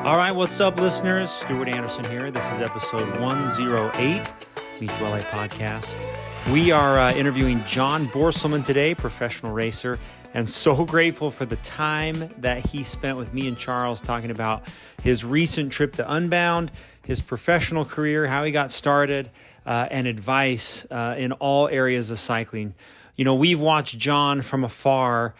All right, what's up, listeners? Stuart Anderson here. This is episode 108, Mi Duole podcast. We are interviewing John Borstelmann today, professional racer, and so grateful for the time that he spent with me and Charles talking about his recent trip to Unbound, his professional career, how he got started, and advice in all areas of cycling. You know, we've watched John from afar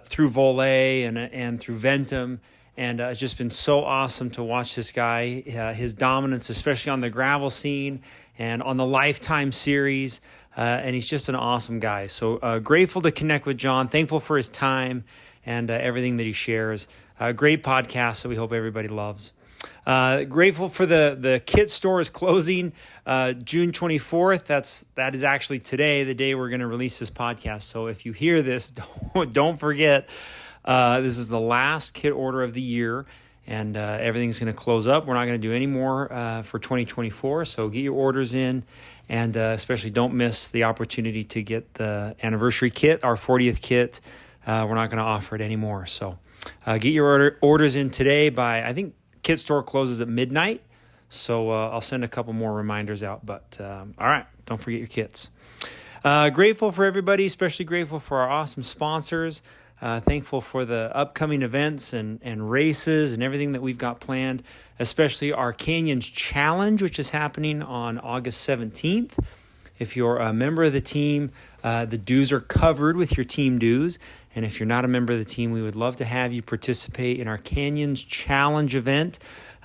through Voile and through Ventum, and it's just been so awesome to watch this guy, his dominance, especially on the gravel scene and on the Lifetime series. And he's just an awesome guy. So grateful to connect with John, thankful for his time and everything that he shares. Great podcast that we hope everybody loves. Grateful for the kit store is closing June 24th. That is actually today, the day we're going to release this podcast. So if you hear this, don't forget, this is the last kit order of the year, and everything's going to close up. We're not going to do any more for 2024, so get your orders in, and especially don't miss the opportunity to get the anniversary kit, our 40th kit. We're not going to offer it anymore, so get your orders in today by, I think, kit store closes at midnight, so I'll send a couple more reminders out, but all right, don't forget your kits. Grateful for everybody, especially grateful for our awesome sponsors. Thankful for the upcoming events and races and everything that we've got planned, especially our Canyons Challenge, which is happening on August 17th. If you're a member of the team, the dues are covered with your team dues. And if you're not a member of the team, we would love to have you participate in our Canyons Challenge event.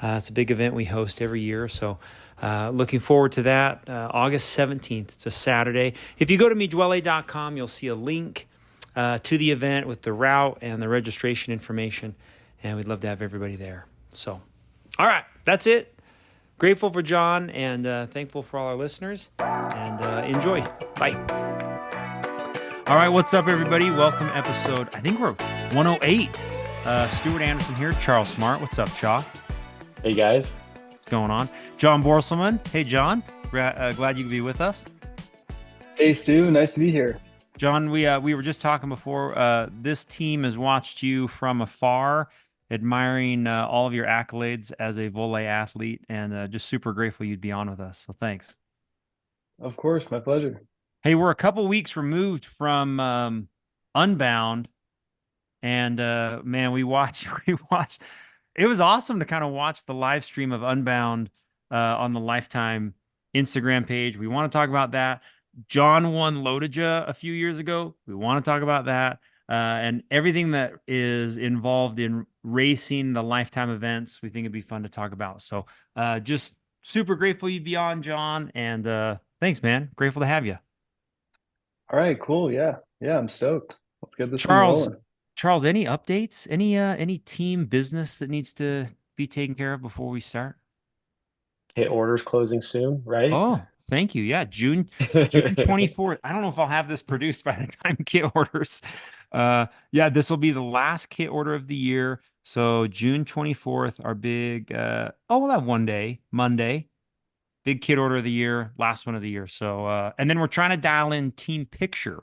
It's a big event we host every year. So looking forward to that. August 17th. It's a Saturday. If you go to miduole.com, you'll see a link to the event with the route and the registration information, and we'd love to have everybody there. So, all right, that's it. Grateful for John and thankful for all our listeners, and enjoy. Bye. All right, what's up, everybody? Welcome episode, I think we're 108. Stuart Anderson here, Charles Smart. What's up, Chaw? Hey, guys. What's going on? John Borstelmann. Hey, John. Glad you could be with us. Hey, Stu. Nice to be here. John, we were just talking before. This team has watched you from afar, admiring all of your accolades as a Voile athlete, and just super grateful you'd be on with us. So thanks. Of course, my pleasure. Hey, we're a couple weeks removed from Unbound, and man, we watched. It was awesome to kind of watch the live stream of Unbound on the Lifetime Instagram page. We want to talk about that. John won Lodija a few years ago. We want to talk about that and everything that is involved in racing the Lifetime events. We think it'd be fun to talk about. So just super grateful you'd be on, John. And thanks, man. Grateful to have you. All right, cool. Yeah, I'm stoked. Let's get this thing Charles, rolling. Charles, any updates? Any team business that needs to be taken care of before we start? Kit orders closing soon, right? Oh, thank you. Yeah, June 24th. I don't know if I'll have this produced by the time kit orders. Yeah, this will be the last kit order of the year. So June 24th, our big we'll have one day, Monday. Big kit order of the year, last one of the year. So and then we're trying to dial in team picture.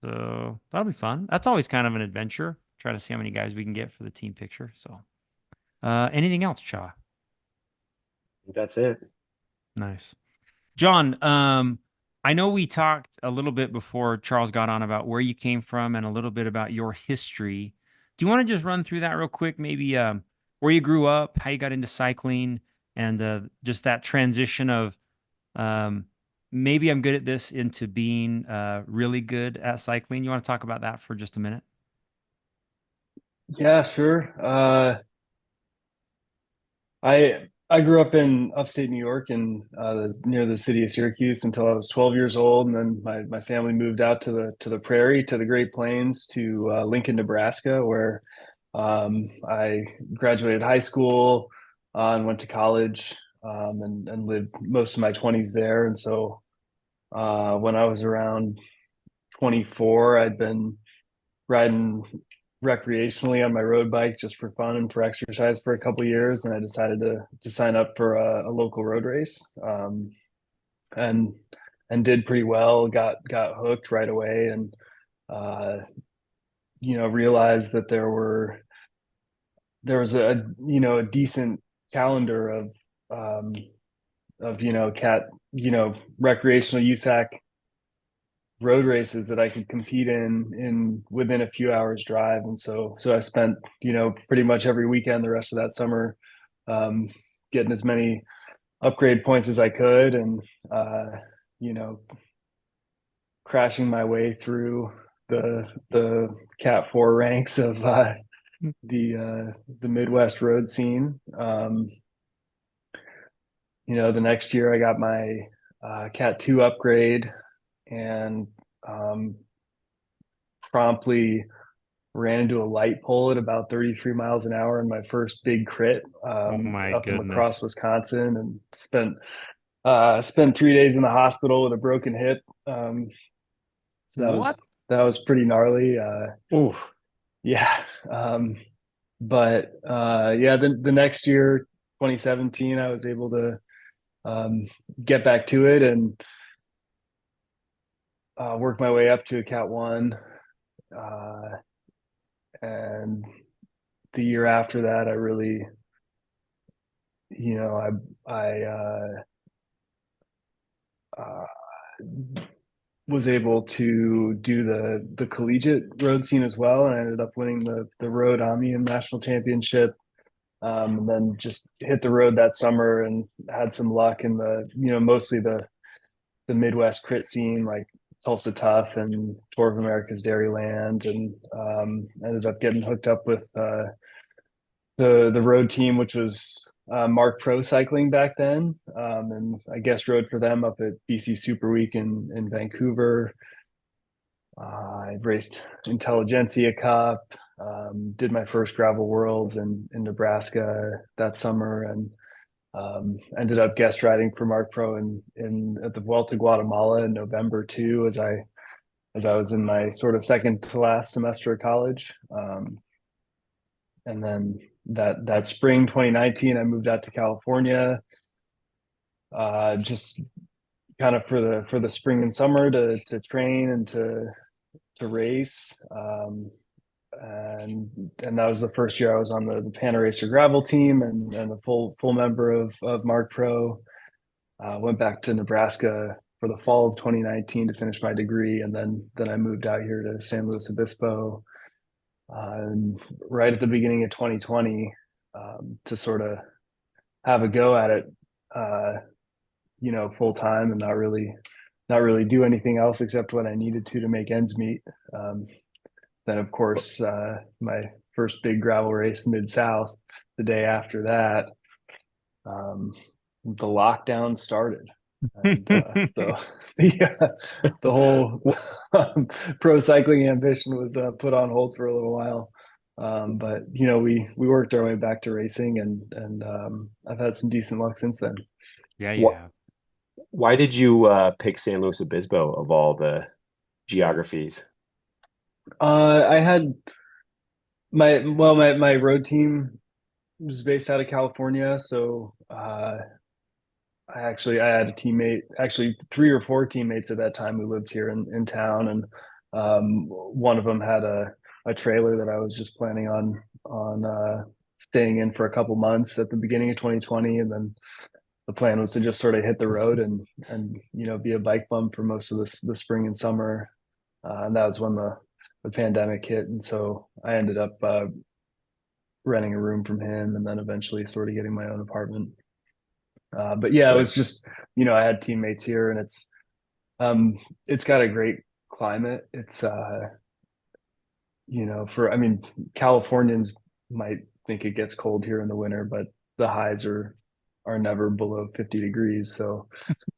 So that'll be fun. That's always kind of an adventure. Try to see how many guys we can get for the team picture. So anything else, Cha? That's it. Nice. John, I know we talked a little bit before Charles got on about where you came from and a little bit about your history. Do you want to just run through that real quick? Maybe where you grew up, how you got into cycling, and just that transition of maybe I'm good at this into being really good at cycling. You want to talk about that for just a minute? Yeah, sure. I grew up in upstate New York and near the city of Syracuse until I was 12 years old, and then my family moved out to the prairie, to the Great Plains, to Lincoln, Nebraska, where I graduated high school and went to college and lived most of my 20s there. And so when I was around 24, I'd been riding recreationally on my road bike just for fun and for exercise for a couple of years, and I decided to sign up for a local road race, and did pretty well. Got hooked right away, and realized that there were there was a decent calendar um, of recreational USAC road races that I could compete in within a few hours drive. And so I spent, pretty much every weekend the rest of that summer, um, getting as many upgrade points as I could, and you know, crashing my way through the Cat 4 ranks of the Midwest road scene. The next year I got my Cat 2 upgrade, and um, promptly ran into a light pole at about 33 miles an hour in my first big crit, Oh my up in La goodness. Crosse, Wisconsin, and spent 3 days in the hospital with a broken hip. So What? that was pretty gnarly. Ooh, Yeah. But yeah, the next year, 2017, I was able to get back to it and work my way up to a Cat 1. Uh, and the year after that, I really, I uh, was able to do the collegiate road scene as well, and I ended up winning the road Omnium national championship. And then just hit the road that summer and had some luck in mostly the Midwest crit scene, like Tulsa Tough and Tour of America's Dairyland, and ended up getting hooked up with the road team, which was Mark Pro Cycling back then, and I guess rode for them up at BC Super Week in Vancouver. I raced Intelligentsia Cup, did my first gravel worlds in Nebraska that summer, and ended up guest riding for Mark Pro in at the Vuelta Guatemala in November too, as I was in my sort of second to last semester of college. And then that spring 2019, I moved out to California, just kind of for the spring and summer to train and to race. And that was the first year I was on the Panaracer gravel team and a full member of Mark Pro. Went back to Nebraska for the fall of 2019 to finish my degree, and then I moved out here to San Luis Obispo, and right at the beginning of 2020, to sort of have a go at it, full time, and not really do anything else except what I needed to make ends meet. Then, of course, my first big gravel race, Mid South, the day after that, um, the lockdown started. And so the whole pro cycling ambition was put on hold for a little while. But we worked our way back to racing, and I've had some decent luck since then. Yeah, you what? have. Why did you pick San Luis Obispo of all the geographies? I had my road team was based out of California, so I had a teammate, actually three or four teammates at that time who lived here in town, and one of them had a trailer that I was just planning on staying in for a couple months at the beginning of 2020, and then the plan was to just sort of hit the road and be a bike bum for most of the spring and summer, and that was when the pandemic hit, and so I ended up renting a room from him, and then eventually sort of getting my own apartment. But yeah, it was just, I had teammates here, and it's got a great climate. It's I mean, Californians might think it gets cold here in the winter, but the highs are never below 50 degrees. So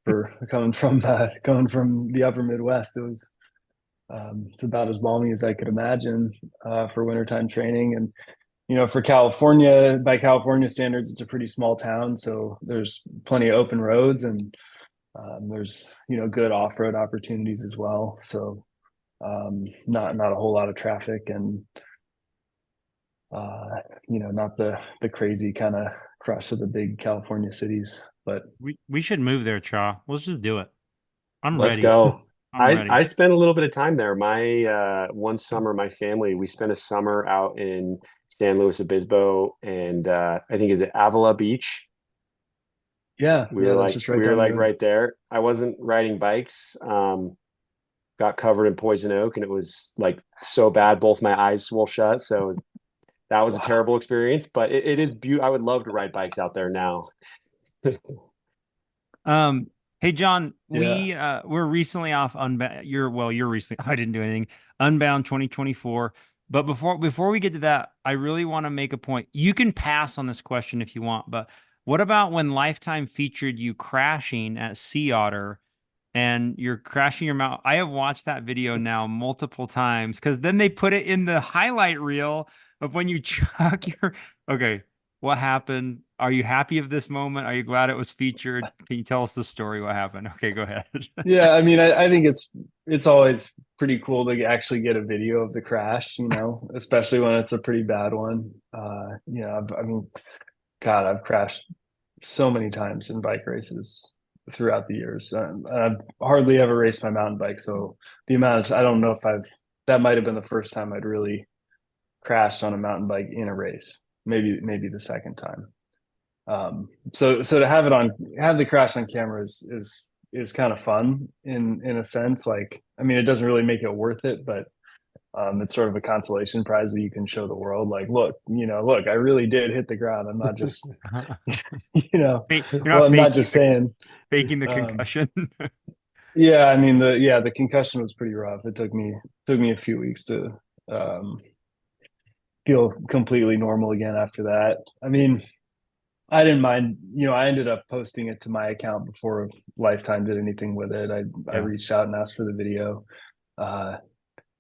for coming from the upper Midwest, it's about as balmy as I could imagine for wintertime training. And for California, by California standards, it's a pretty small town, so there's plenty of open roads, and there's good off-road opportunities as well. So not a whole lot of traffic, and not the crazy kind of crush of the big California cities. But We should move there, Cha. Let's just do it. I'm Let's ready. go. I'm I ready. spent a little bit of time there. My one summer, my family, we spent a summer out in San Luis Obispo, and I think is it Avila Beach. Yeah, yeah, that's just right We were down the like road. right there. I wasn't riding bikes. Got covered in poison oak, and it was like so bad. Both my eyes swole shut. So that was a Wow. terrible experience. But it is beautiful. I would love to ride bikes out there now. Um, hey John, Yeah. we're recently off Unbound. You're recently. I didn't do anything. Unbound 2024. But before we get to that, I really want to make a point. You can pass on this question if you want, but what about when Lifetime featured you crashing at Sea Otter and you're crashing your mount? I have watched that video now multiple times because then they put it in the highlight reel of when you chuck your. Okay, what happened? Are you happy of this moment? Are you glad it was featured? Can you tell us the story? What happened? Okay, go ahead. Yeah, I mean, I think it's always pretty cool to actually get a video of the crash, especially when it's a pretty bad one. I mean, God, I've crashed so many times in bike races throughout the years. I've hardly ever raced my mountain bike, so I don't know if that might have been the first time I'd really crashed on a mountain bike in a race. Maybe the second time. So to have the crash on camera is kind of fun in a sense. Like, I mean, it doesn't really make it worth it, but it's sort of a consolation prize that you can show the world. Like, look, I really did hit the ground. I'm not just, You're not well, I'm not faking just saying. faking the Um, concussion. yeah, I mean, the concussion was pretty rough. It took me a few weeks to um, feel completely normal again after that. I mean, I didn't mind, I ended up posting it to my account before Lifetime did anything with it. I Yeah. reached out and asked for the video.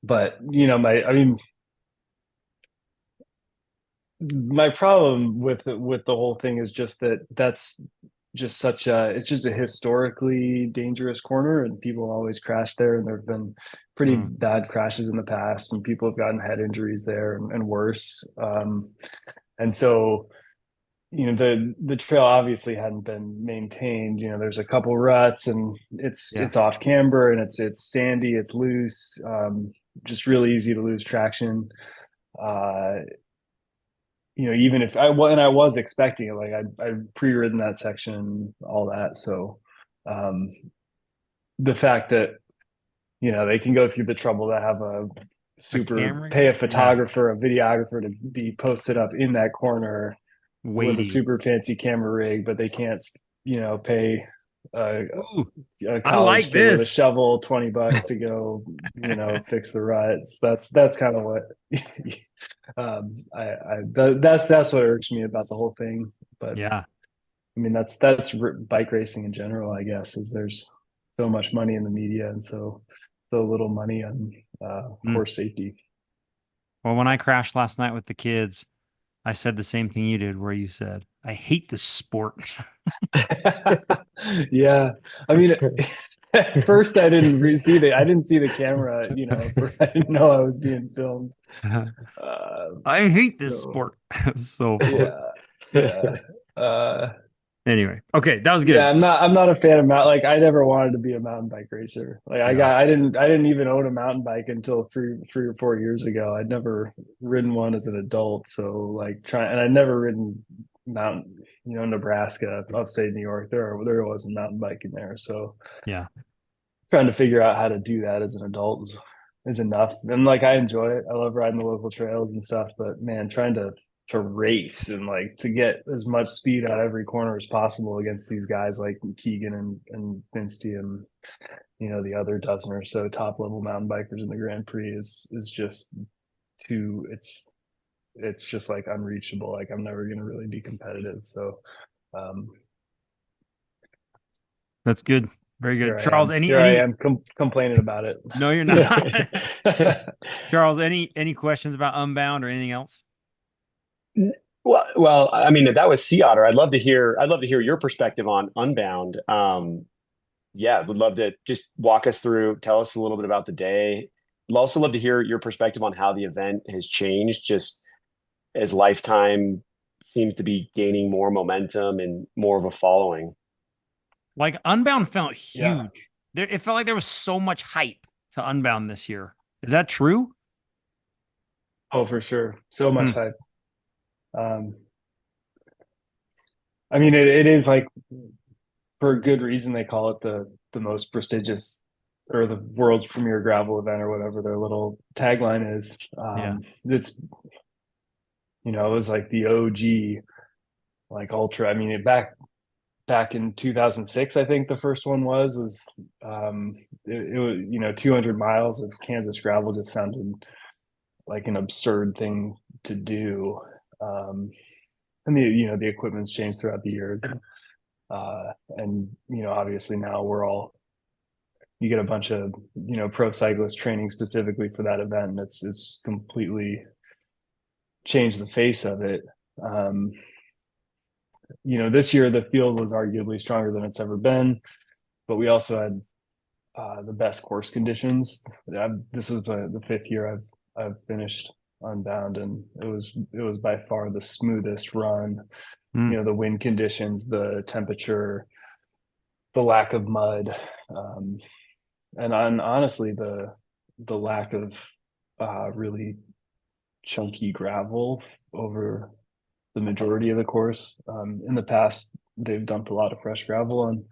But I mean, my problem with the whole thing is just that's just it's just a historically dangerous corner, and people always crash there, and there have been pretty Mm. bad crashes in the past, and people have gotten head injuries there and worse. And so the trail obviously hadn't been maintained. There's a couple ruts, and Yeah. it's off camber, and it's sandy, it's loose, just really easy to lose traction. uh Even if I was expecting it, like I pre-ridden that section, all that. So um the fact that they can go through the trouble to have A camera pay a guy? Yeah. photographer, a videographer to be posted up in that corner with a Weighty. super fancy camera rig, but they can't, pay a, Ooh, a I college like kid with a this. shovel $20 to go, fix the ruts. That's kind of what that's what irks me about the whole thing. But Yeah. I mean, bike racing in general, I guess, is there's so much money in the media and so little money on Mm. course safety. Well, when I crashed last night with the kids, I said the same thing you did, where you said, I hate this sport. Yeah, I mean, at first I didn't see the camera. I didn't know I was being filmed. I hate this So sport. So funny. yeah, yeah. Uh, Anyway, okay, that was Yeah, good. I'm not a fan of mountain. Like, I never wanted to be a mountain bike racer. Like, Yeah. I didn't even own a mountain bike until three or 4 years ago. I'd never ridden one as an adult. So like and I'd never ridden mountain, Nebraska, upstate New York. There wasn't mountain biking there. So Yeah. trying to figure out how to do that as an adult is enough. And like, I enjoy it. I love riding the local trails and stuff, but man, trying to race and like to get as much speed out every corner as possible against these guys like Keegan and Finsty and the other dozen or so top level mountain bikers in the Grand Prix is just too it's just like unreachable. Like, I'm never going to really be competitive. So um That's good. Very good. Charles, here I am complaining about it. no, you're not. Charles, any questions about Unbound or anything else? Well, I mean, if that was Sea Otter, I'd love to hear your perspective on Unbound. Yeah, would love to just walk us through, tell us a little bit about the day. I'd also love to hear your perspective on how the event has changed, just as Lifetime seems to be gaining more momentum and more of a following. Like Unbound felt Yeah. huge. It felt like there was so much hype to Unbound this year. Is that true? Oh, for sure. So much Hmm. hype. Um, I mean, it is like for a good reason they call it the most prestigious or the world's premier gravel event or whatever their little tagline is. Yeah. It's it was like the OG like ultra. I mean, back in 2006, I think the first one was it was 200 miles of Kansas gravel just sounded like an absurd thing to do. And the equipment's changed throughout the years. And obviously now you get a bunch of pro cyclists training specifically for that event, and it's completely changed the face of it. um this year the field was arguably stronger than it's ever been, but we also had the best course conditions. This was the fifth year I've finished Unbound, and it was by far the smoothest run. Mm. The wind conditions, the temperature, the lack of mud, um, and honestly the lack of really chunky gravel over the majority of the course. In the past, they've dumped a lot of fresh gravel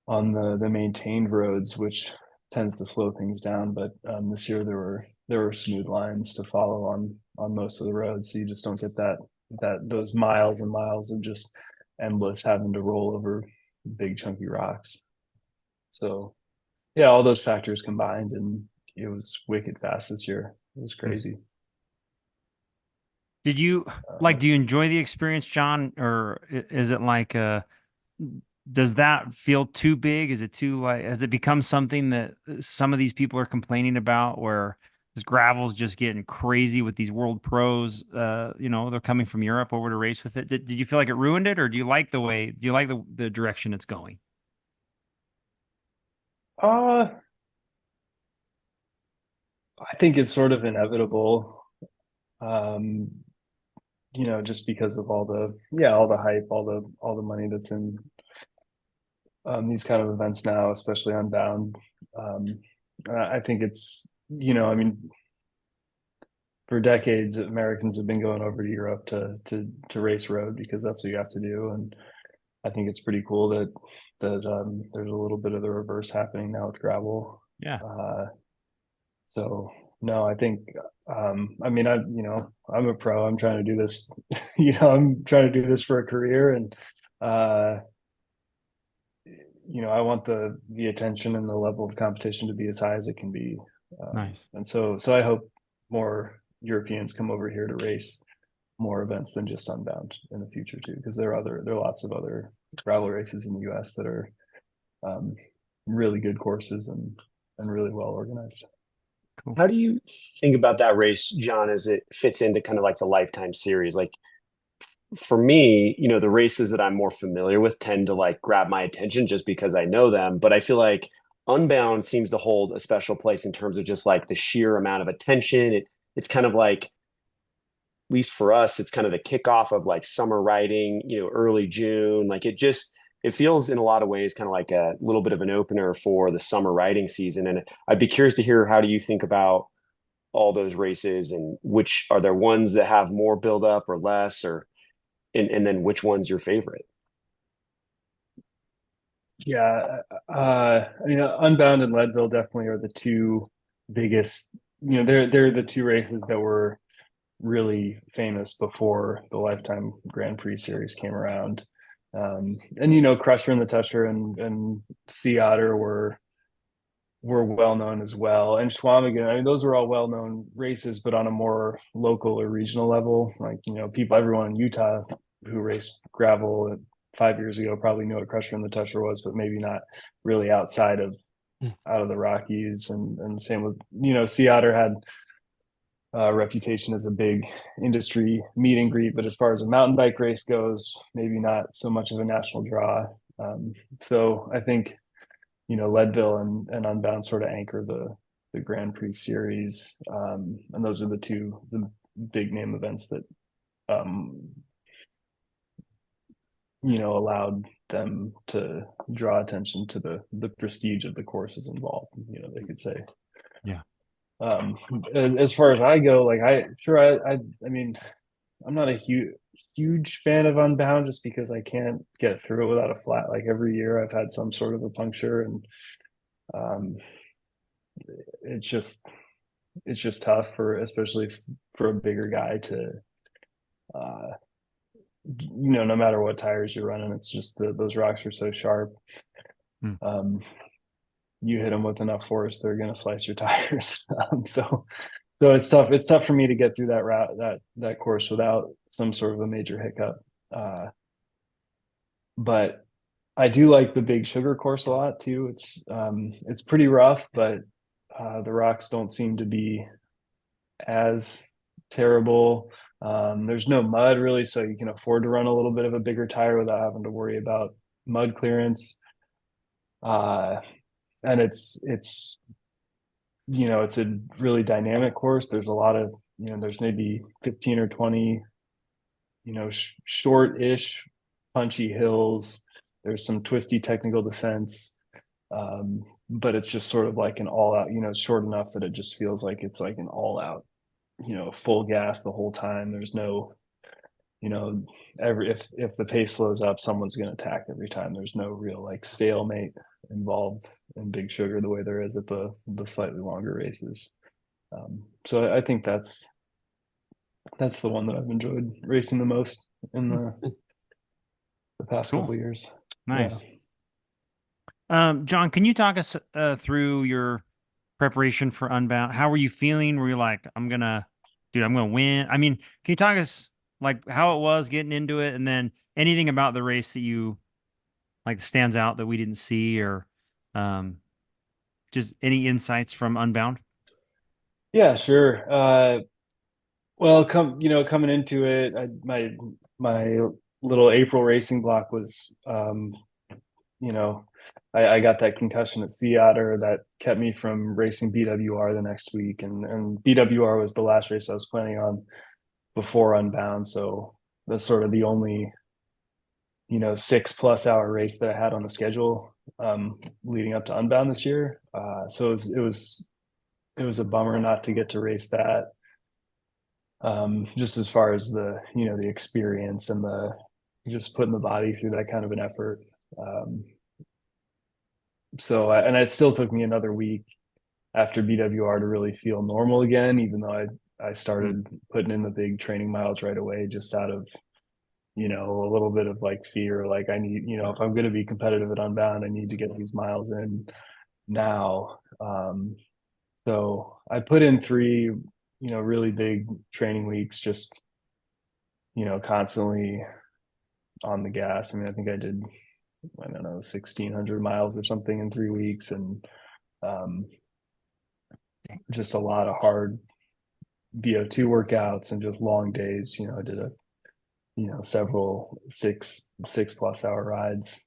on the maintained roads, which tends to slow things down. But this year there were smooth lines to follow on most of the roads, so you just don't get those miles and miles of just endless having to roll over big chunky rocks. So yeah, all those factors combined, and it was wicked fast this year. It was crazy. Did you Uh, do you enjoy the experience, John, or is it like does that feel too big? Is it too like has it become something that some of these people are complaining about where this gravel's just getting crazy with these world pros, they're coming from Europe over to race with it. Did you feel like it ruined it, or do you like the direction it's going? uh, I think it's sort of inevitable. Um, just because of all the hype, all the money that's in these kind of events now, especially Unbound. Um, I think I mean, for decades, Americans have been going over to Europe to race road because that's what you have to do. And I think it's pretty cool that there's a little bit of the reverse happening now with gravel. Yeah, Uh, so no, I think I mean I'm a pro. I'm trying to do this. I'm trying to do this for a career, and uh, I want the attention and the level of competition to be as high as it can be. nice. And so I hope more Europeans come over here to race more events than just Unbound in the future too, because there are lots of other gravel races in the U.S. that are um, really good courses and really well organized. Cool. How do you think about that race, John, as it fits into kind of like the lifetime series? Like for me, the races that I'm more familiar with tend to like grab my attention just because I know them. But I feel like Unbound seems to hold a special place in terms of just like the sheer amount of attention. It's kind of like, at least for us, it's kind of the kickoff of like summer riding, early June. Like it feels in a lot of ways kind of like a little bit of an opener for the summer riding season. And I'd be curious to hear, how do you think about all those races, and which are there ones that have more buildup or less, or and then which one's your favorite? Yeah, I mean, Unbound and Leadville definitely are the two biggest. They're the two races that were really famous before the Lifetime Grand Prix series came around. And Crusher and the Tusher and Sea Otter were well known as well, and Schwamigan. I mean, those were all well known races, but on a more local or regional level. Like everyone in Utah who raced gravel 5 years ago probably knew what Crusher and the Tusher was, but maybe not really out of the Rockies. And same with Sea Otter had a reputation as a big industry meet and greet, but as far as a mountain bike race goes, maybe not so much of a national draw. So I think Leadville and Unbound sort of anchor the Grand Prix series, and those are the big name events that um, allowed them to draw attention to the prestige of the courses involved. They could say. Yeah. Um, as far as I go, like I mean, not a huge fan of Unbound just because I can't get through it without a flat. Like every year I've had some sort of a puncture, and um, it's just tough for, especially for a bigger guy to, uh, no matter what tires you're running, it's just those rocks are so sharp. Hmm. You hit them with enough force, they're going to slice your tires. So it's tough. It's tough for me to get through that route, that course without some sort of a major hiccup. But I do like the Big Sugar course a lot too. It's pretty rough, but the rocks don't seem to be as terrible. There's no mud really, so you can afford to run a little bit of a bigger tire without having to worry about mud clearance. And it's it's a really dynamic course. There's a lot of, there's maybe 15 or 20, short-ish punchy hills. There's some twisty technical descents. But it's just sort of like an all out, it's short enough that it just feels like it's like an all out, full gas the whole time. There's no, if the pace slows up, someone's going to attack every time. There's no real like stalemate involved in Big Sugar the way there is at the slightly longer races. So I think that's the one that I've enjoyed racing the most in the past Cool. couple of years. Nice. Yeah. John, can you talk us through your preparation for Unbound? How were you feeling? Were you like, I'm gonna win? I mean, can you talk us like how it was getting into it, and then anything about the race that you like stands out that we didn't see, or um, just any insights from Unbound? Yeah, sure. Well, coming into it, my little April racing block was, you know, I got that concussion at Sea Otter that kept me from racing BWR the next week, and BWR was the last race I was planning on before Unbound, so that's sort of the only 6+ hour race that I had on the schedule leading up to Unbound this year. So it was a bummer not to get to race that. Just as far as the experience and the just putting the body through that kind of an effort. And it still took me another week after BWR to really feel normal again, even though I started putting in the big training miles right away, just out of a little bit of like fear. Like I need, if I'm going to be competitive at Unbound, I need to get these miles in now. So I put in 3, really big training weeks, just, constantly on the gas. I mean, I think I did, I don't know, 1,600 miles or something in 3 weeks, and um, just a lot of hard VO2 workouts and just long days. I did several 6+ hour rides.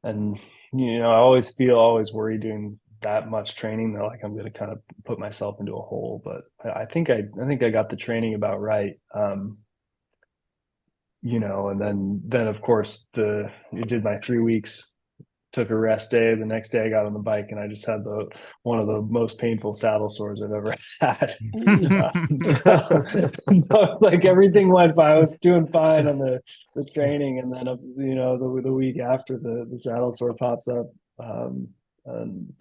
And I always worry doing that much training that like I'm going to kind of put myself into a hole. But I think I got the training about right. And then of course you did my 3 weeks, took a rest day. The next day I got on the bike and I just had one of the most painful saddle sores I've ever had. So like everything went fine. I was doing fine on the training, and then the week after the saddle sore pops up. And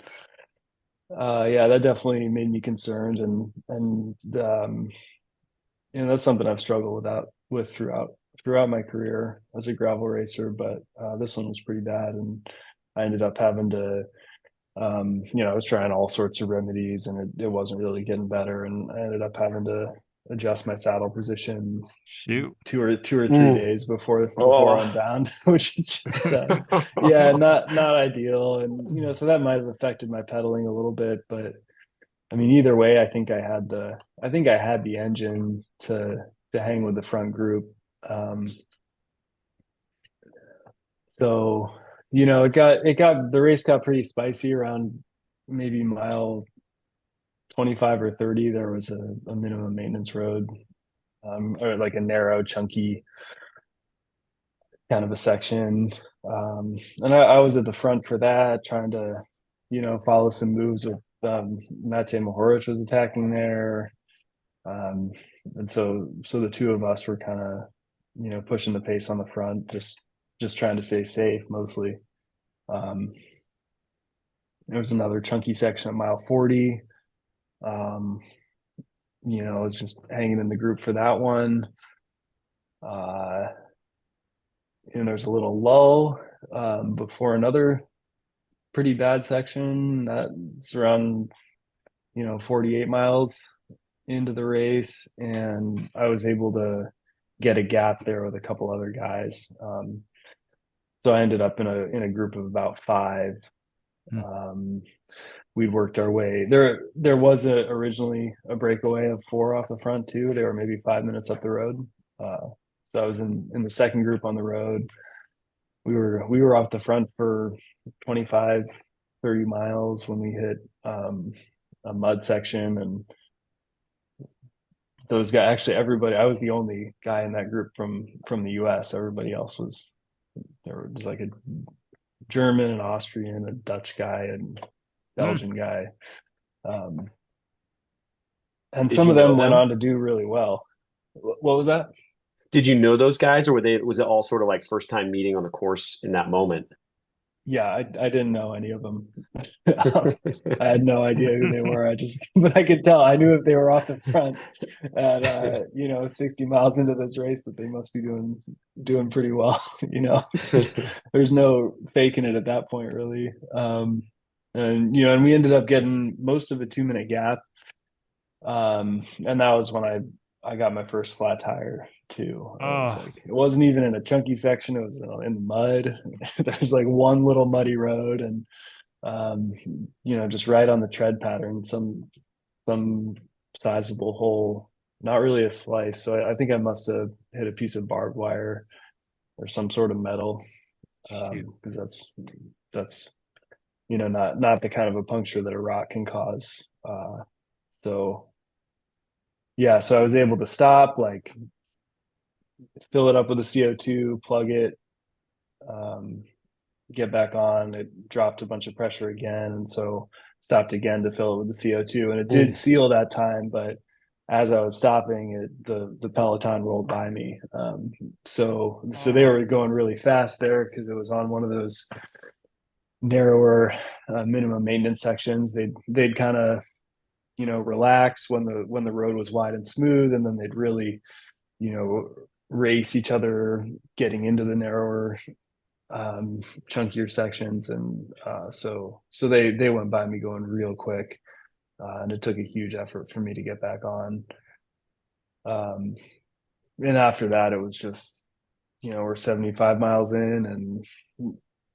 yeah, that definitely made me concerned, and that's something I've struggled with throughout my career as a gravel racer. But this one was pretty bad, and I ended up having to, I was trying all sorts of remedies, and it wasn't really getting better, and I ended up having to adjust my saddle position Shoot. 2 or 3 days before Unbound, which is just yeah, not ideal. And so that might have affected my pedaling a little bit, but I mean, either way, I think I had the engine to hang with the front group. Um, so the race got pretty spicy around maybe mile 25 or 30. There was a minimum maintenance road, or like a narrow, chunky kind of a section. And I was at the front for that, trying to, follow some moves with Mate Mohoric was attacking there. And so the two of us were kind of, pushing the pace on the front, just trying to stay safe mostly. Um, there was another chunky section at mile 40. Um, I was just hanging in the group for that one. And there's a little lull before another pretty bad section that's around 48 miles into the race, and I was able to get a gap there with a couple other guys. So I ended up in a group of about five. um, we'd worked our way there was originally a breakaway of four off the front too. They were maybe 5 minutes up the road. So I was in the second group on the road. We were off the front for 25, 30 miles when we hit a mud section. And those guys, actually everybody, I was the only guy in that group from the US. Everybody else there was like a German, an Austrian, a Dutch guy, and Belgian guy. And Did some you of know them went them? on to do really well. What was that? Did you know those guys, or was it all sort of like first time meeting on the course in that moment? Yeah, I didn't know any of them. I had no idea who they were. But I could tell. I knew if they were off the front at 60 miles into this race that they must be doing pretty well. There's no faking it at that point, really. And we ended up getting most of a 2 minute gap. And that was when I got my first flat tire too. It wasn't even in a chunky section. It was in the mud. There's like one little muddy road, and just right on the tread pattern, some sizable hole, not really a slice. So I think I must have hit a piece of barbed wire or some sort of metal, because that's not the kind of a puncture that a rock can cause. So yeah, so I was able to stop, like fill it up with the CO2, plug it, um, get back on. It dropped a bunch of pressure again, and so stopped again to fill it with the CO2, and it did seal that time. But as I was stopping, the Peloton rolled by me. So they were going really fast there because it was on one of those narrower minimum maintenance sections. They'd kind of relax when the road was wide and smooth, and then they'd really race each other getting into the narrower chunkier sections. And so they went by me going real quick, and it took a huge effort for me to get back on. And after that, it was just we're 75 miles in, and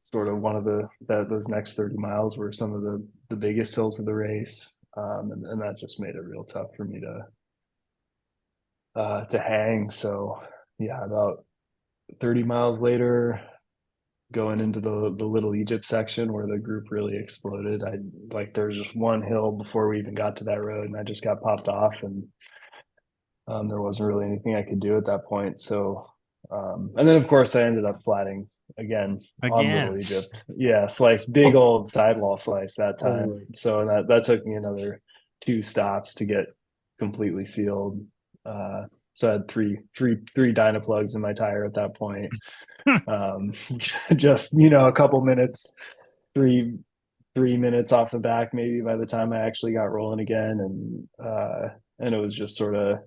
sort of one of those next 30 miles were some of the biggest hills of the race. And that just made it real tough for me to hang. So yeah, about 30 miles later, going into the Little Egypt section where the group really exploded. There's just one hill before we even got to that road, and I just got popped off, and there wasn't really anything I could do at that point. So and then of course I ended up flatting again on Little Egypt. Yeah, big old sidewall slice that time. So that took me another 2 stops to get completely sealed. So I had three Dynaplugs in my tire at that point. Just a couple minutes, three minutes off the back maybe by the time I actually got rolling again. And it was just sort of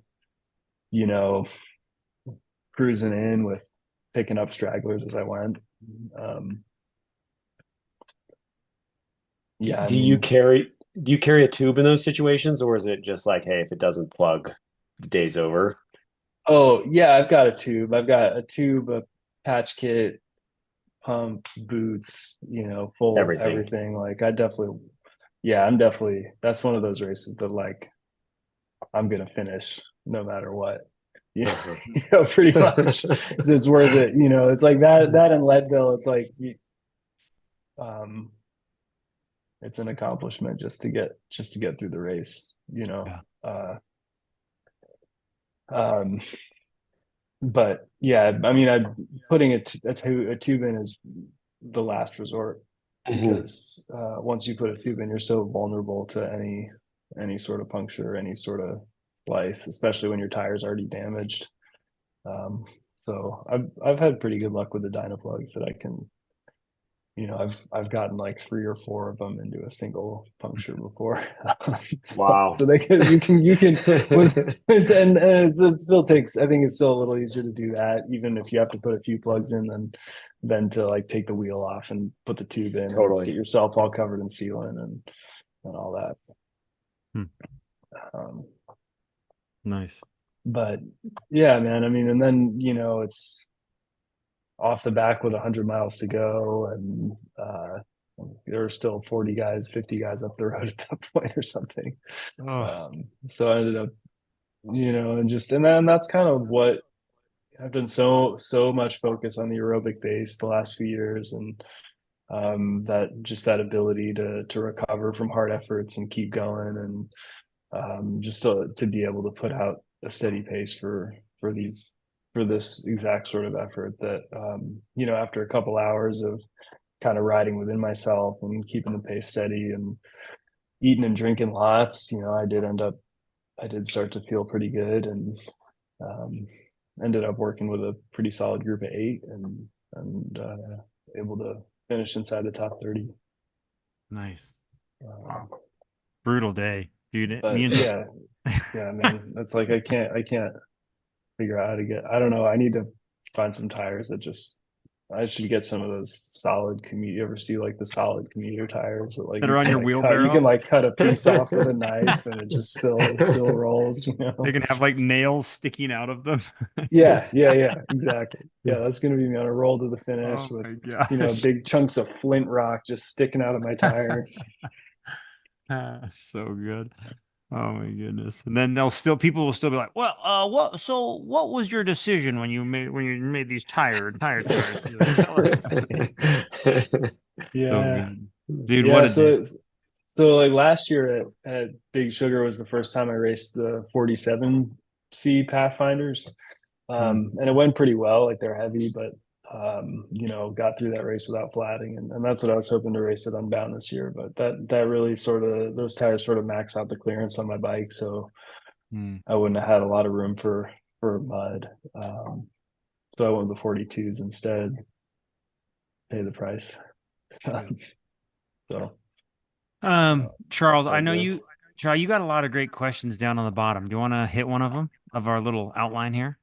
cruising in with picking up stragglers as I went. Yeah. Do you carry a tube in those situations, or is it just like, hey, if it doesn't plug, the day's over? Oh yeah, I've got a tube. I've got a tube, a patch kit, pump, boots, full Everything. everything. Like I'm definitely, that's one of those races that like I'm gonna finish no matter what. Pretty much. It's worth it. It's like that in Leadville, it's like um it's an accomplishment just to get through the race. Yeah. Um but yeah, I mean, putting a tube in is the last resort, because once you put a tube in, you're so vulnerable to any sort of puncture, any sort of splice, especially when your tire's already damaged. So I've had pretty good luck with the dyno plugs that I can, I've gotten like 3 or 4 of them into a single puncture before. Wow. So they can you can and it still takes, I think it's still a little easier to do that, even if you have to put a few plugs in than to like take the wheel off and put the tube in and get Totally. yourself all covered in sealant and all that. Hmm. Um, Nice. but yeah, man, I mean, and then it's off the back with 100 miles to go, and there were still 40 guys, 50 guys up the road at that point or something. Oh, So I ended up, and then that's kind of what I've been so much focus on the aerobic base the last few years, and that ability to recover from hard efforts and keep going, and just to be able to put out a steady pace for this exact sort of effort that after a couple hours of kind of riding within myself and keeping the pace steady and eating and drinking lots, I did start to feel pretty good, and um, ended up working with a pretty solid group of 8, and able to finish inside the top 30. nice. Uh, Wow. Brutal day, dude. Me but and yeah, man, that's like I can't figure out how to get. I don't know. I need to find some tires that just. I should get some of those solid commute. You ever see like the solid commuter tires that like that are on your you can wheelbarrow. like cut a piece off with a knife and it still rolls, They can have like nails sticking out of them. Yeah, exactly. Yeah, that's gonna be me on a roll to the finish Oh with my gosh. big chunks of flint rock just sticking out of my tire. So good. Oh my goodness. And then people will still be like, well, what was your decision when you made these tire choices? You're like, tell us. So Yeah, good. Dude, what yeah. a day. So like last year at Big Sugar was the first time I raced the 47C Pathfinders. Hmm. And it went pretty well. Like they're heavy, but got through that race without flatting, and that's what I was hoping to race at Unbound this year. But that really sort of, those tires sort of max out the clearance on my bike, so Hmm. I wouldn't have had a lot of room for mud. So I went with the 42s instead. Pay the price. Shit. So Charles, I all know good. Charles, you got a lot of great questions down on the bottom. Do you want to hit one of them of our little outline here?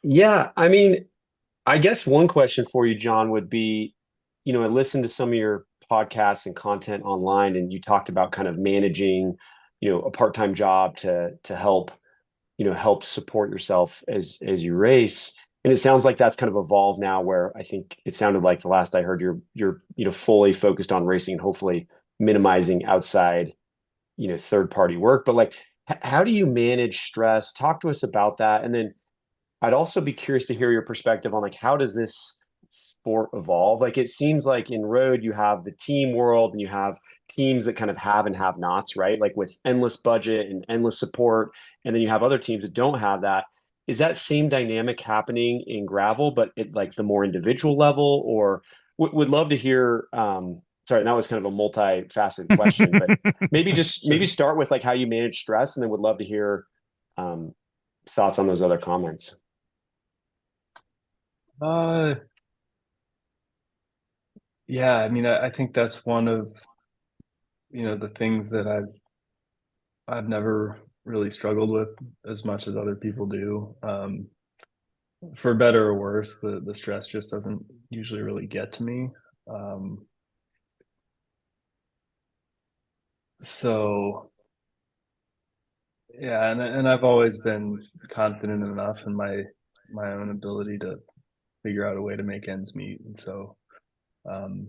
Yeah, I mean, I guess one question for you, John, would be, I listened to some of your podcasts and content online, and you talked about kind of managing, a part-time job to help, help support yourself as you race. And it sounds like that's kind of evolved now, where I think it sounded like the last I heard you're fully focused on racing and hopefully minimizing outside, third party work. But like, how do you manage stress? Talk to us about that. And then I'd also be curious to hear your perspective on like how does this sport evolve? Like it seems like in road you have the team world and you have teams that kind of have and have nots, right? Like with endless budget and endless support, and then you have other teams that don't have that. Is that same dynamic happening in gravel, but at like the more individual level? Or would love to hear. Sorry, that was kind of a multifaceted question, but maybe Sure. start with like how you manage stress, and then would love to hear um, thoughts on those other comments. Uh, yeah, I mean, I think that's one of, the things that I've never really struggled with as much as other people do. For better or worse, the stress just doesn't usually really get to me. Um, so yeah, and I've always been confident enough in my own ability to figure out a way to make ends meet. And so, um,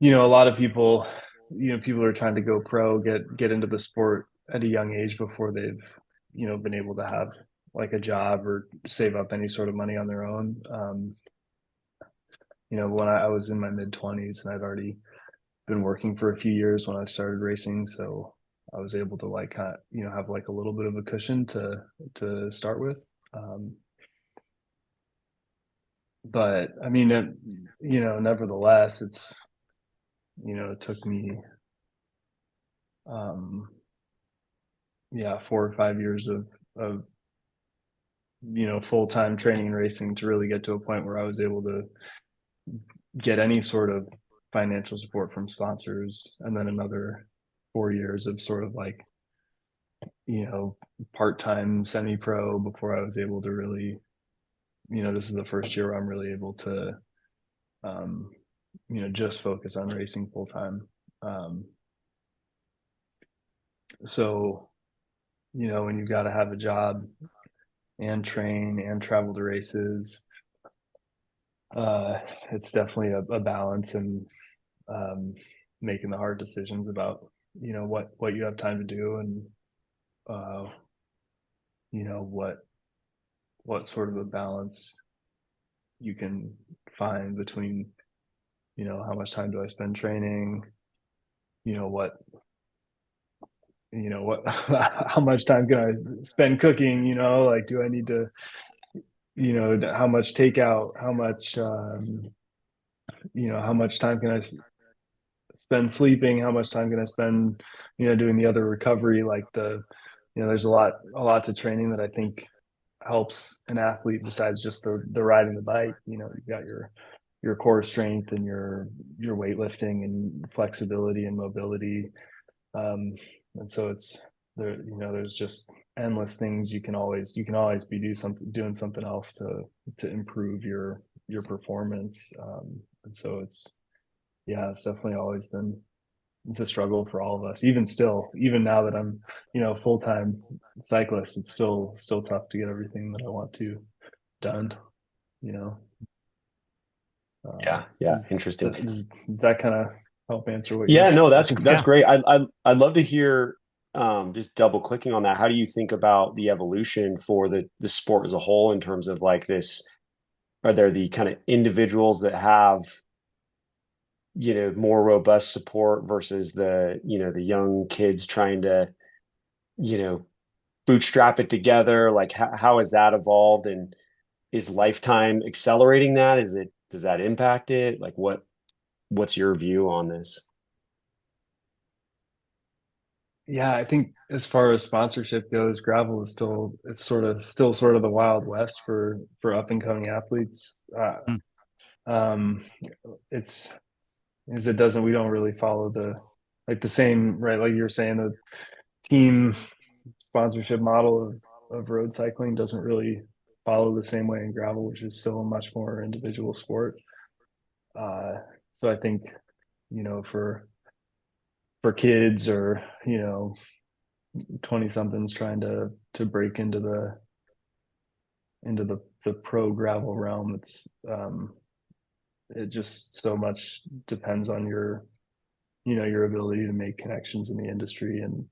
a lot of people, people are trying to go pro, get into the sport at a young age before they've, been able to have like a job or save up any sort of money on their own. When I was in my mid 20s, and I'd already been working for a few years when I started racing, so I was able to like kind of, have like a little bit of a cushion to start with. Um, but I mean, nevertheless, it took me um yeah, 4 or 5 years of full-time training and racing to really get to a point where I was able to get any sort of financial support from sponsors, and then another 4 years of sort of like, part-time semi-pro before I was able to really, this is the first year where I'm really able to, um, just focus on racing full time. Um, so, when you've got to have a job and train and travel to races, it's definitely a balance, and um, making the hard decisions about, what you have time to do, and uh, what sort of a balance you can find between, how much time do I spend training, you know what what how much time can I spend cooking, like, do I need to, how much takeout, how much time can I spend sleeping, how much time can I spend, doing the other recovery, like there's a lot to training that I think helps an athlete besides just the riding the bike. You've got your core strength and your weightlifting and flexibility and mobility. And so it's there, there's just endless things you can always be doing something else to improve your performance. And so it's definitely always been, it's a struggle for all of us. Even still, even now that I'm, full-time cyclist, it's still tough to get everything that I want to done, you know. Yeah, Does, interesting. does that kind of help answer what you're Yeah, no, that's Yeah. great. I'd love to hear, just double clicking on that. How do you think about the evolution for the sport as a whole in terms of like this? Are there the kind of individuals that have, more robust support versus the young kids trying to, you know, bootstrap it together? Like how has that evolved, and is Lifetime accelerating that? Does that impact it? Like what's your view on this? Yeah, I think as far as sponsorship goes, gravel is still sort of the Wild West for up and coming athletes. Mm. Um, it's because it doesn't we don't really follow the same, right, like you were saying, the team sponsorship model of road cycling doesn't really follow the same way in gravel, which is still a much more individual sport. Uh, so I think, for kids, or 20 somethings trying to break into the pro gravel realm, it just so much depends on your ability to make connections in the industry, and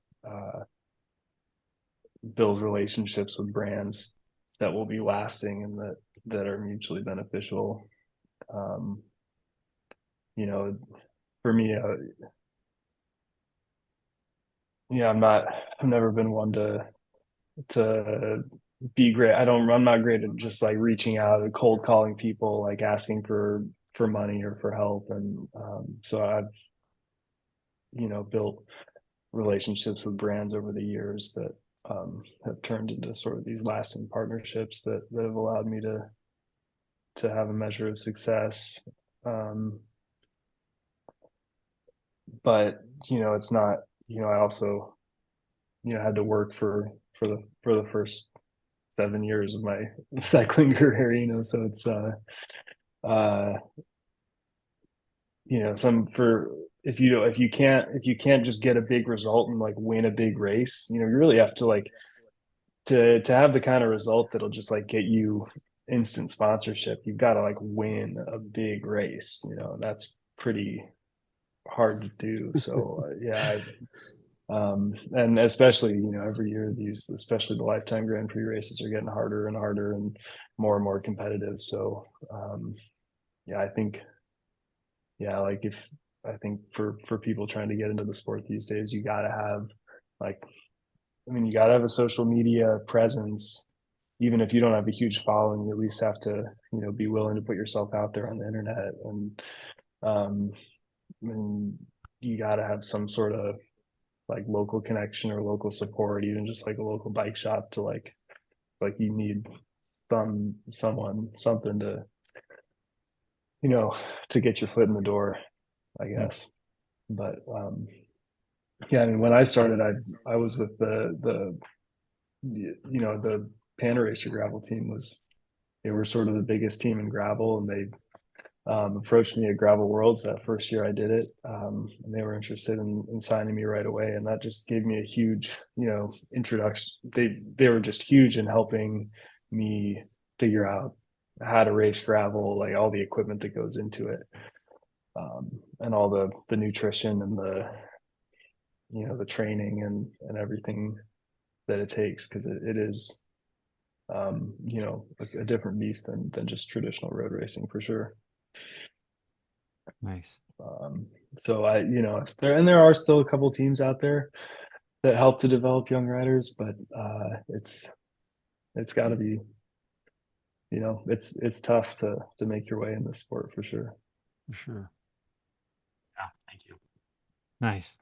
build relationships with brands that will be lasting and that are mutually beneficial. um for me, I've never been one to be great. I'm not great at just like reaching out and cold calling people, like asking for money or for help. And so I've, built relationships with brands over the years that have turned into sort of these lasting partnerships that have allowed me to have a measure of success. Um, but it's not, I also, had to work for the first 7 years of my cycling career, so it's uh some for if you can't just get a big result and like win a big race, you really have to like to have the kind of result that'll just like get you instant sponsorship. You've got to like win a big race, that's pretty hard to do. So yeah, and especially, every year, these, especially the Lifetime Grand Prix races, are getting harder and harder and more competitive. So yeah, I think, yeah, like, if I think for people trying to get into the sport these days, you got to have, like, I mean, you got to have a social media presence. Even if you don't have a huge following, you at least have to, be willing to put yourself out there on the internet. Um, and you got to have some sort of like local connection or local support, even just like a local bike shop to like you need something to, to get your foot in the door, I guess. But yeah, I mean, when I started, I was with the Panda Racer gravel team. They were sort of the biggest team in gravel, and they approached me at Gravel Worlds that first year I did it, and they were interested in signing me right away, and that just gave me a huge, introduction. They were just huge in helping me figure out how to race gravel, like all the equipment that goes into it, and all the nutrition and the training and everything that it takes, because it is a different beast than just traditional road racing for sure. Nice. So there are still a couple teams out there that help to develop young riders, but it's got to be, it's tough to make your way in this sport for sure. For sure. Yeah, thank you. Nice.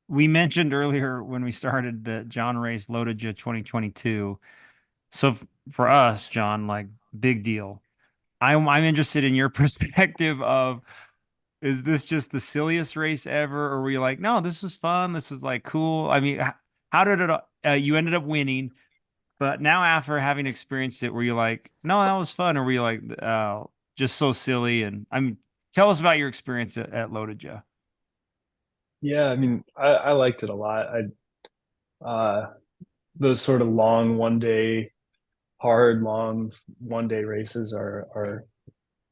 We mentioned earlier when we started that John raced Lodija 2022. So for us, John, like big deal. I'm interested in your perspective of, is this just the silliest race ever, or were you like, no, this was fun, this was like cool? I mean, how did it? You ended up winning, but now after having experienced it, were you like, no, that was fun, or were you like, just so silly? And I mean, tell us about your experience at Lodija. Yeah, I mean, I liked it a lot. Those sort of long long 1 day races are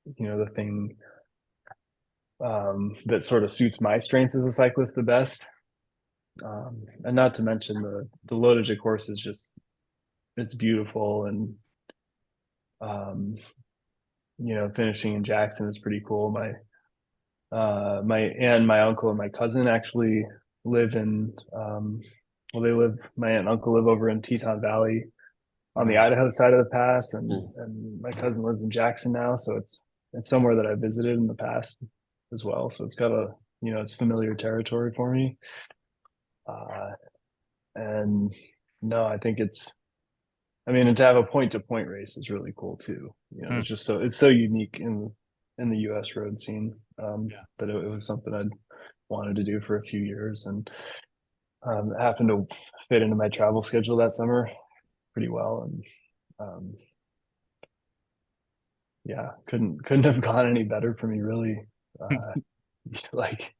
the thing that sort of suits my strengths as a cyclist the best. And not to mention the Lodija course is just, it's beautiful, and finishing in Jackson is pretty cool. My uncle and my cousin actually live in my aunt and uncle live over in Teton Valley on the Idaho side of the pass, and my cousin lives in Jackson now, so it's somewhere that I visited in the past as well. So it's got it's familiar territory for me. And no, I think and to have a point to point race is really cool too. It's just it's so unique in the US road scene, that it was something I'd wanted to do for a few years, and it happened to fit into my travel schedule that summer pretty well. And yeah, couldn't have gone any better for me, really. Like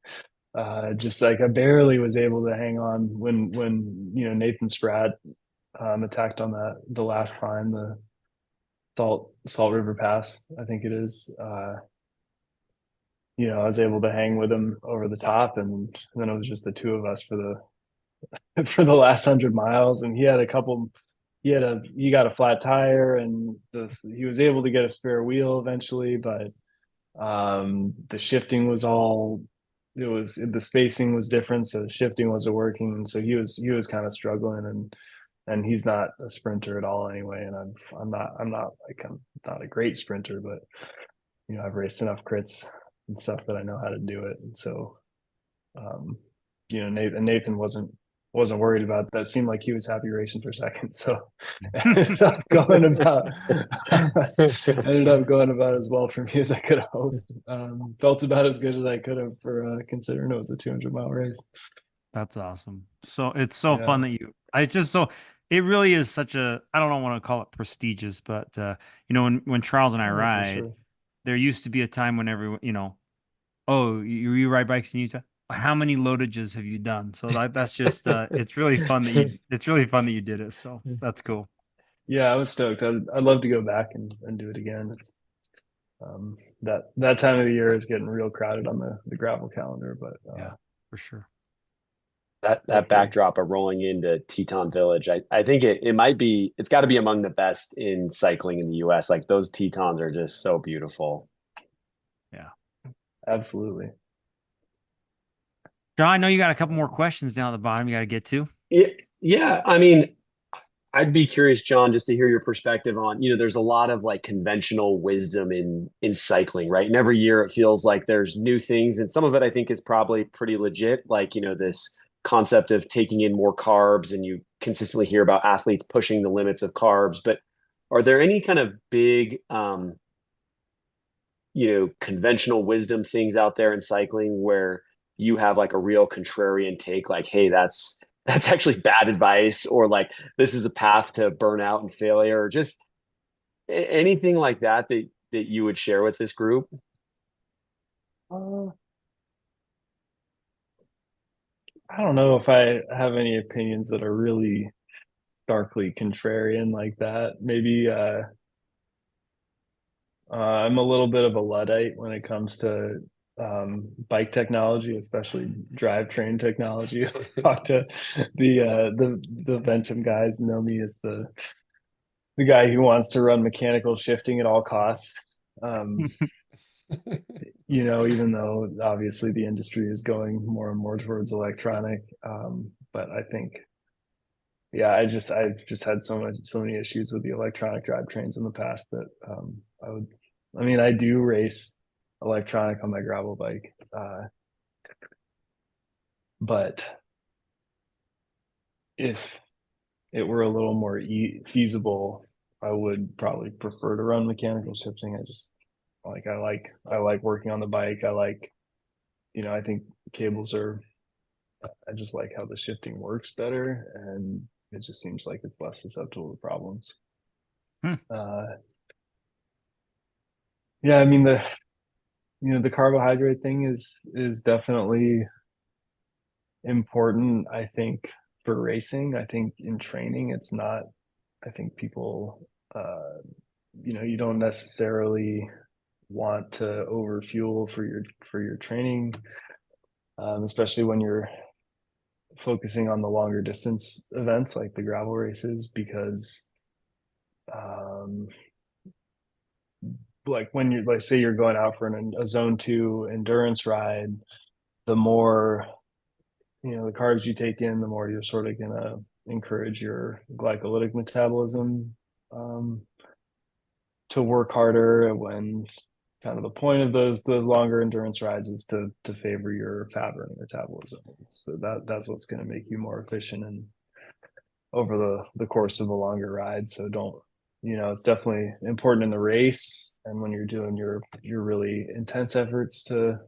just like I barely was able to hang on when Nathan Spratt attacked on the last climb, the Salt River Pass, I think it is. I was able to hang with him over the top, and then it was just the two of us for the last 100 miles. And he got a flat tire, and he was able to get a spare wheel eventually, but the shifting was the spacing was different, so the shifting wasn't working, and so he was kind of struggling, and he's not a sprinter at all anyway, and I'm not a great sprinter, but I've raced enough crits and stuff that I know how to do it. And so Nathan wasn't worried about that. Seemed like he was happy racing for second, so ended up going about as well for me as I could have hoped. Felt about as good as I could have for considering it was a 200-mile race. That's awesome. So it's so fun that it really is such a, I don't want to call it prestigious, but when Charles and I ride, there used to be a time when everyone, oh, you ride bikes in Utah? How many Lodijas have you done? So that's just it's really fun that you did it. So that's cool. Yeah, I was stoked. I'd love to go back and do it again. It's that time of the year is getting real crowded on the gravel calendar, but yeah, for sure. That backdrop of rolling into Teton Village, I think it's got to be among the best in cycling in the US. Like those Tetons are just so beautiful. Yeah, absolutely. John, I know you got a couple more questions down at the bottom you got to get to. Yeah. I mean, I'd be curious, John, just to hear your perspective on, there's a lot of like conventional wisdom in cycling, right? And every year it feels like there's new things, and some of it I think is probably pretty legit, like, this concept of taking in more carbs, and you consistently hear about athletes pushing the limits of carbs. But are there any kind of big conventional wisdom things out there in cycling where you have like a real contrarian take, like, hey, that's actually bad advice, or like this is a path to burnout and failure, or just anything like that you would share with this group? Uh, I don't know if I have any opinions that are really starkly contrarian like that. Maybe I'm a little bit of a Luddite when it comes to bike technology, especially drivetrain technology. Talk to the Ventum guys, know me as the guy who wants to run mechanical shifting at all costs. Um, even though obviously the industry is going more and more towards electronic. But I think, yeah, I've just had so many issues with the electronic drivetrains in the past that I do race electronic on my gravel bike, but if it were a little more feasible, I would probably prefer to run mechanical shifting. I like working on the bike. I think cables are, I just like how the shifting works better, and it just seems like it's less susceptible to problems. Hmm. Yeah, I mean the carbohydrate thing is definitely important. I think for racing, I think in training, it's not. I think people, you don't necessarily want to overfuel for your training, especially when you're focusing on the longer distance events like the gravel races, because um, like when you like say you're going out for a zone two endurance ride, the more the carbs you take in, the more you're sort of gonna encourage your glycolytic metabolism um, to work harder. When kind of the point of those longer endurance rides is to favor your fat burning metabolism, so that's what's going to make you more efficient and over the course of a longer ride. So don't, it's definitely important in the race and when you're doing your really intense efforts to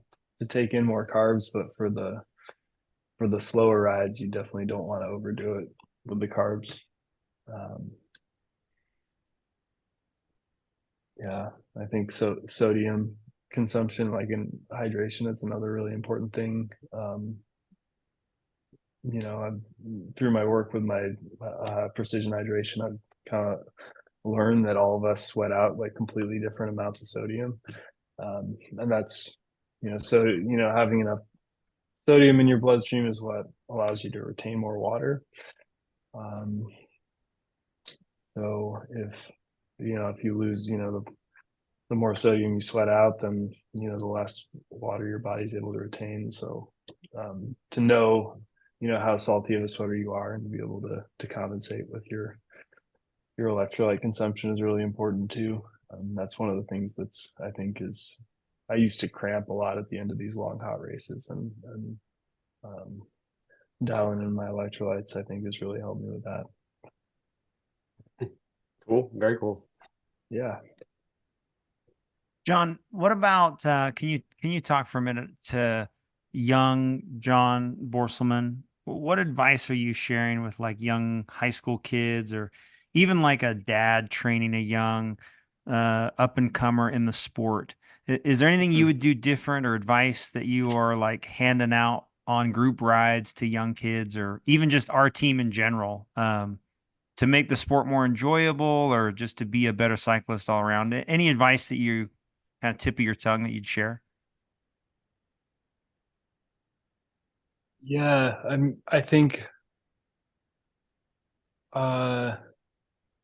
take in more carbs, but for the slower rides, you definitely don't want to overdo it with the carbs. um, yeah, I think sodium consumption, like in hydration, is another really important thing. Through my work with my precision hydration, I've kind of learned that all of us sweat out like completely different amounts of sodium, and that's having enough sodium in your bloodstream is what allows you to retain more water. Um, so if you lose the more sodium you sweat out, then the less water your body's able to retain. So to know how salty of a sweater you are and to be able to compensate with your electrolyte consumption is really important too. That's one of the things that's I think is I used to cramp a lot at the end of these long hot races, and um, dialing in my electrolytes I think has really helped me with that. Cool. Very cool. Yeah. John, what about can you talk for a minute to young John Borstelmann? What advice are you sharing with like young high school kids, or even like a dad training a young up and comer in the sport? Is there anything you would do different, or advice that you are like handing out on group rides to young kids, or even just our team in general, to make the sport more enjoyable, or just to be a better cyclist all around? Any advice that you kind of tip of your tongue that you'd share? Yeah, I think uh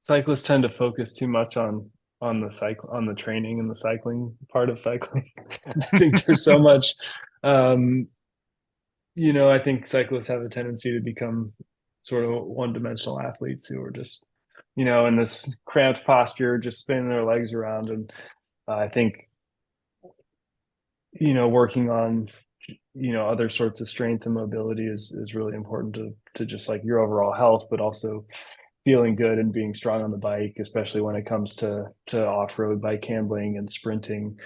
cyclists tend to focus too much on the training and the cycling part of cycling. I think there's so much. I think cyclists have a tendency to become sort of one-dimensional athletes who are just, in this cramped posture, just spinning their legs around. And I think, working on, other sorts of strength and mobility is really important to just like your overall health, but also feeling good and being strong on the bike, especially when it comes to off-road bike handling and sprinting,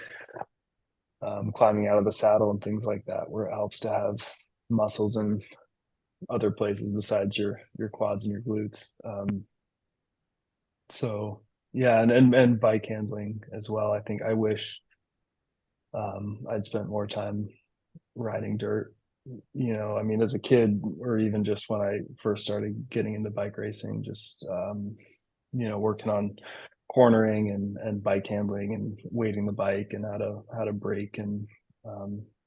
climbing out of the saddle and things like that, where it helps to have muscles in other places besides your quads and your glutes. So yeah, and bike handling as well. I think I wish I'd spent more time riding dirt. I mean, as a kid, or even just when I first started getting into bike racing, just working on cornering and bike handling and weighting the bike and how to brake and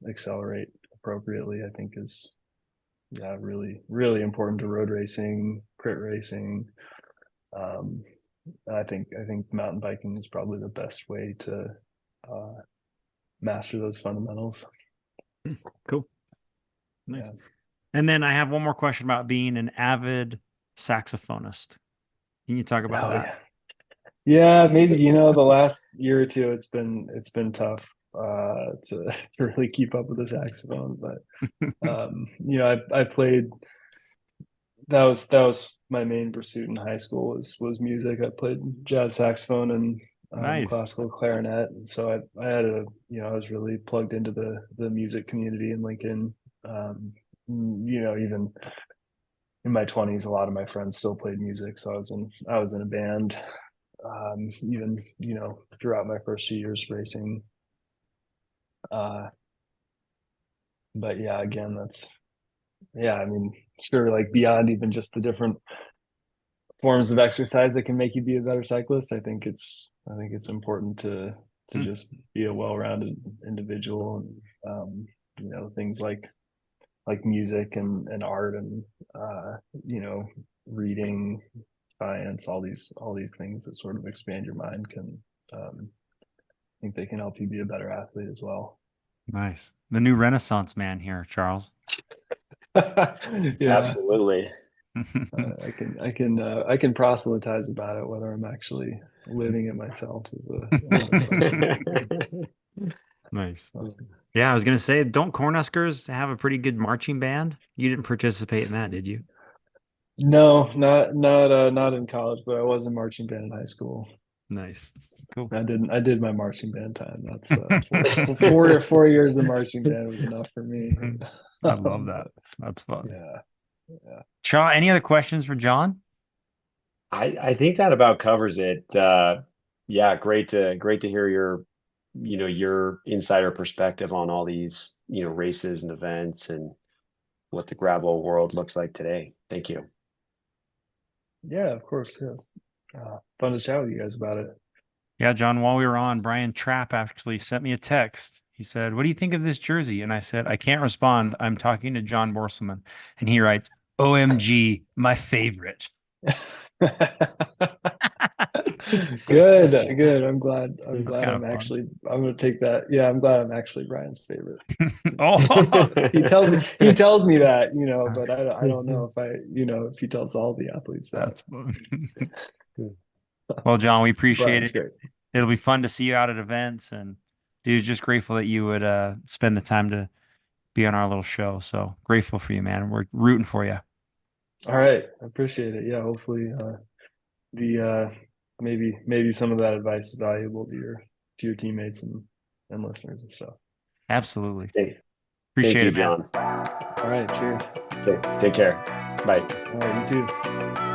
accelerate appropriately, I think is really, really important to road racing, crit racing. I think mountain biking is probably the best way to master those fundamentals. Cool. Nice. Yeah. And then I have one more question about being an avid saxophonist. Can you talk about that? Yeah, maybe, the last year or two it's been tough to really keep up with the saxophone, but I played, that was my main pursuit in high school was music. I played jazz saxophone and Nice. classical clarinet, and so I had I was really plugged into the music community in Lincoln. Even in my 20s, a lot of my friends still played music, so I was in a band, even throughout my first few years racing. But yeah, again, I mean, sure, like beyond even just the different forms of exercise that can make you be a better cyclist, I think it's important to just be a well-rounded individual, and things like music and art and reading, science, all these things that sort of expand your mind can I think they can help you be a better athlete as well. Nice. The new Renaissance man here, Charles. Yeah. Absolutely. I can proselytize about it. Whether I'm actually living it myself is Nice. Yeah, I was gonna say, don't Cornhuskers have a pretty good marching band? You didn't participate in that, did you? No, not in college, but I was in marching band in high school. Nice. Cool. I did my marching band time. That's 4 years of marching band was enough for me. I love that. That's fun. Yeah. Shaw, any other questions for John? I think that about covers it. Yeah, great to hear your insider perspective on all these, races and events and what the gravel world looks like today. Thank you. Yeah, of course. Yes. Fun to chat with you guys about it. Yeah, John, while we were on, Brian Trapp actually sent me a text. He said, "What do you think of this jersey?" And I said, "I can't respond. I'm talking to John Borstelmann." And he writes, "OMG, my favorite." Good. I'm glad It's kind of fun. I'm going to take that. Yeah, I'm glad I'm actually Brian's favorite. Oh, He tells me that, but I don't know if he tells all the athletes that. that's fun. Well, John, we appreciate Brian's it. great. It'll be fun to see you out at events, and dude, just grateful that you would spend the time to be on our little show. So grateful for you, man. We're rooting for you. All right. I appreciate it. Yeah, hopefully maybe some of that advice is valuable to your teammates and listeners and stuff. Absolutely. Thank Appreciate you, it, man. John. All right, cheers. Take care. Bye. All right, you too.